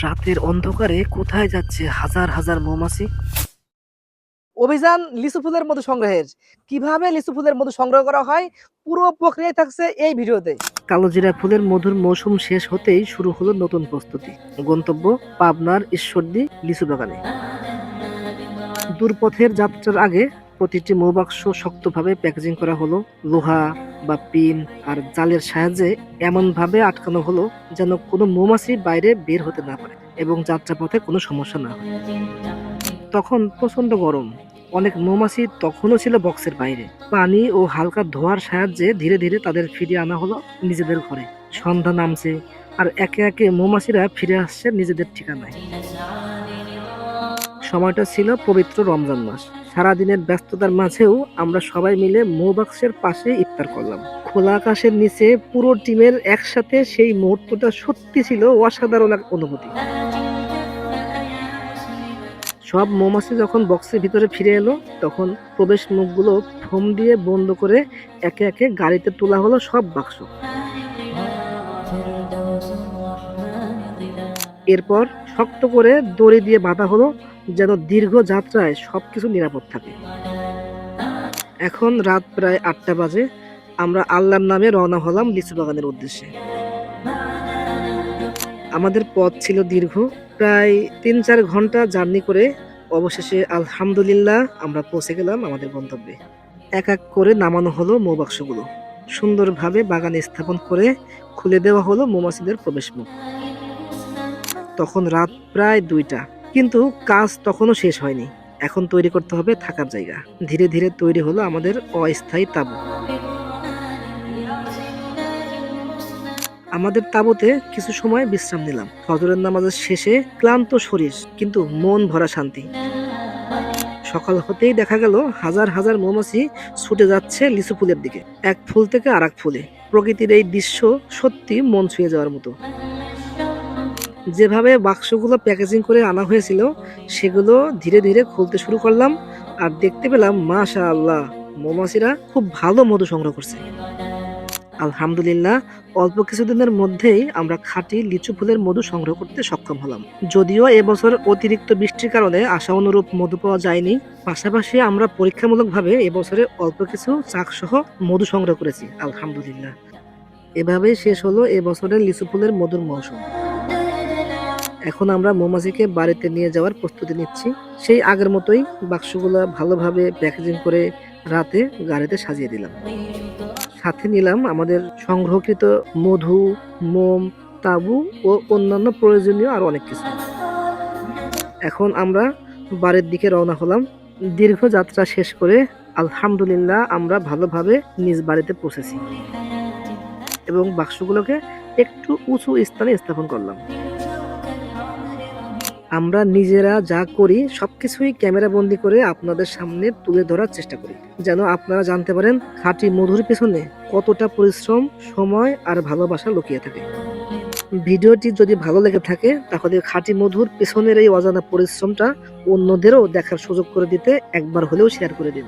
রাতের অন্ধকারে কোথায় যাচ্ছে হাজার হাজার মৌমাছি? অভিযান লিচু ফুলের মধু সংগ্রহের। কিভাবে লিচু ফুলের মধু সংগ্রহ করা হয় পুরো প্রক্রিয়া থাকছে এই ভিডিওতে। কালোজিরা ফুলের মধুর মৌসুম শেষ হতেই শুরু হলো নতুন প্রস্তুতি। গন্তব্য পাবনার ঈশ্বরদী লিচু বাগানে। দূরপথের যাত্রার আগে প্রতিটি মৌবাক্স শক্তভাবে প্যাকেজিং করা হলো। লোহা বা পিন আর জালের সাহায্যে এমনভাবে আটকানো হলো যেন কোনো মৌমাছি বাইরে বের হতে না পারে এবং যাত্রাপথে কোনো সমস্যা না হয়। তখন প্রচন্ড গরম। অনেক মৌমাছি তখনও ছিল বক্সের বাইরে। পানি ও হালকা ধোঁয়ার সাহায্যে ধীরে ধীরে তাদের ফিরিয়ে আনা হলো নিজেদের ঘরে। সন্ধ্যা নামছে আর একে একে মৌমাছিরা ফিরে আসছে নিজেদের ঠিকানায়। সময়টা ছিল পবিত্র রমজান মাস। সারাদিনের ব্যস্ততার মাঝেও আমরা সবাই মিলে মৌবাক্সের পাশে ইফতার করলাম। খোলা আকাশের নিচে পুরো টিমের একসাথে সেই মুহূর্তটা সত্যি ছিল অসাধারণ এক অনুভূতি। সব মৌমাছি যখন বক্সের ভিতরে ফিরে এলো তখন প্রবেশ মুখগুলো ফোম দিয়ে বন্ধ করে একে একে গাড়িতে তোলা হলো সব বাক্স। এরপর শক্ত করে দড়ি দিয়ে বাঁধা হলো যেন দীর্ঘ যাত্রায় সবকিছু নিরাপদ থাকে। এখন রাত প্রায় 8টা বাজে। আমরা আল্লাহর নামে রওনা হলাম লিচু বাগানের উদ্দেশ্যে। আমাদের পথ ছিল দীর্ঘ, প্রায় 3-4 ঘন্টা জার্নি করে অবশেষে আলহামদুলিল্লাহ আমরা পৌঁছে গেলাম আমাদের গন্তব্যে। এক এক করে নামানো হলো মৌবাক্সগুলো। সুন্দরভাবে বাগানে স্থাপন করে খুলে দেওয়া হলো মৌমাছিদের প্রবেশ মুখ। তখন রাত প্রায় 2টা, কিন্তু কাজ তখনও শেষ হয়নি। এখন তৈরি করতে হবে থাকার জায়গা। ধীরে ধীরে তৈরি হলো আমাদের অস্থায়ী তাঁবু। আমাদের তাঁবুতে কিছু সময় বিশ্রাম নিলাম। ফজরের নামাজের শেষে ক্লান্ত শরীর কিন্তু মন ভরা শান্তি। সকাল হতেই দেখা গেল হাজার হাজার মৌমাছি ছুটে যাচ্ছে লিচু ফুলের দিকে, এক ফুল থেকে আরেক ফুলে। প্রকৃতির এই দৃশ্য সত্যি মন ছুঁয়ে যাওয়ার মতো। যেভাবে বাক্সগুলো প্যাকেজিং করে আনা হয়েছিল সেগুলো ধীরে ধীরে খুলতে শুরু করলাম আর দেখতে পেলাম মাশাআল্লাহ, মৌমাছিরা খুব ভালো মধু সংগ্রহ করছে। আলহামদুলিল্লাহ, অল্প কিছুদিনের মধ্যেই আমরা খাঁটি লিচু ফুলের মধু সংগ্রহ করতে সক্ষম হলাম। যদিও এবছর অতিরিক্ত বৃষ্টির কারণে আশা অনুরূপ মধু পাওয়া যায়নি। পাশাপাশি আমরা পরীক্ষামূলকভাবে এবছরে অল্প কিছু চাকসহ মধু সংগ্রহ করেছি আলহামদুলিল্লাহ। এভাবেই শেষ হলো এবছরের লিচু ফুলের মধুর মৌসুম। এখন আমরা মৌমাছিকে বাড়িতে নিয়ে যাওয়ার প্রস্তুতি নিচ্ছি। সেই আগের মতোই বাক্সগুলো ভালোভাবে প্যাকেজিং করে রাতে গাড়িতে সাজিয়ে দিলাম। সাথে নিলাম আমাদের সংগ্রহকৃত মধু, মোম, তাঁবু ও অন্যান্য প্রয়োজনীয় আরো অনেক কিছু। এখন আমরা বাড়ির দিকে রওনা হলাম। দীর্ঘ যাত্রা শেষ করে আলহামদুলিল্লাহ আমরা ভালোভাবে নিজ বাড়িতে পৌঁছেছি এবং বাক্সগুলোকে একটু উঁচু স্থানে স্থাপন করলাম। আমরা নিজেরা যা করি সবকিছুই ক্যামেরা বন্দি করে আপনাদের সামনে তুলে ধরার চেষ্টা করি, যেন আপনারা জানতে পারেন খাঁটি মধুর পেছনে কতটা পরিশ্রম, সময় আর ভালোবাসা লুকিয়ে থাকে। ভিডিওটি যদি ভালো লেগে থাকে তাহলে খাঁটি মধুর পেছনের এই অজানা পরিশ্রমটা অন্যদেরও দেখার সুযোগ করে দিতে একবার হলেও শেয়ার করে দিন।